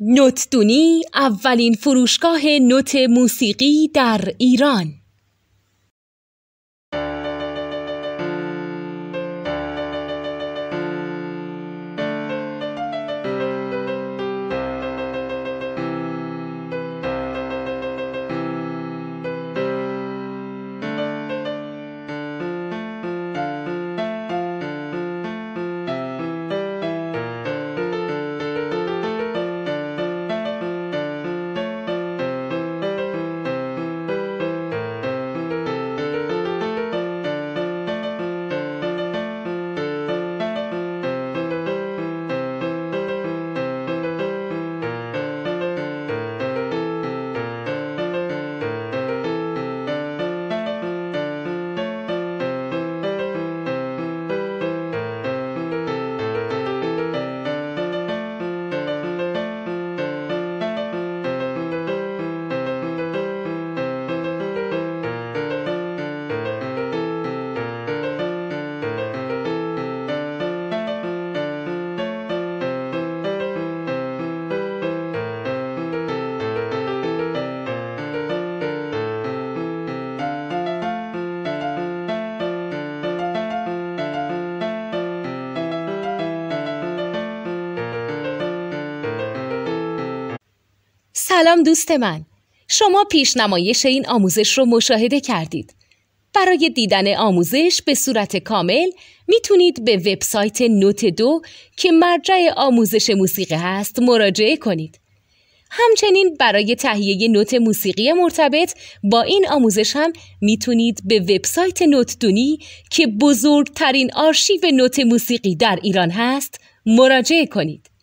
نوتدونی اولین فروشگاه نوت موسیقی در ایران. سلام دوست من، شما پیشنمایش این آموزش رو مشاهده کردید. برای دیدن آموزش به صورت کامل میتونید به وبسایت نوت 2 که مرجع آموزش موسیقی هست مراجعه کنید. همچنین برای تهیه نوت موسیقی مرتبط با این آموزش هم میتونید به وبسایت نوتدونی که بزرگترین آرشیو نوت موسیقی در ایران هست مراجعه کنید.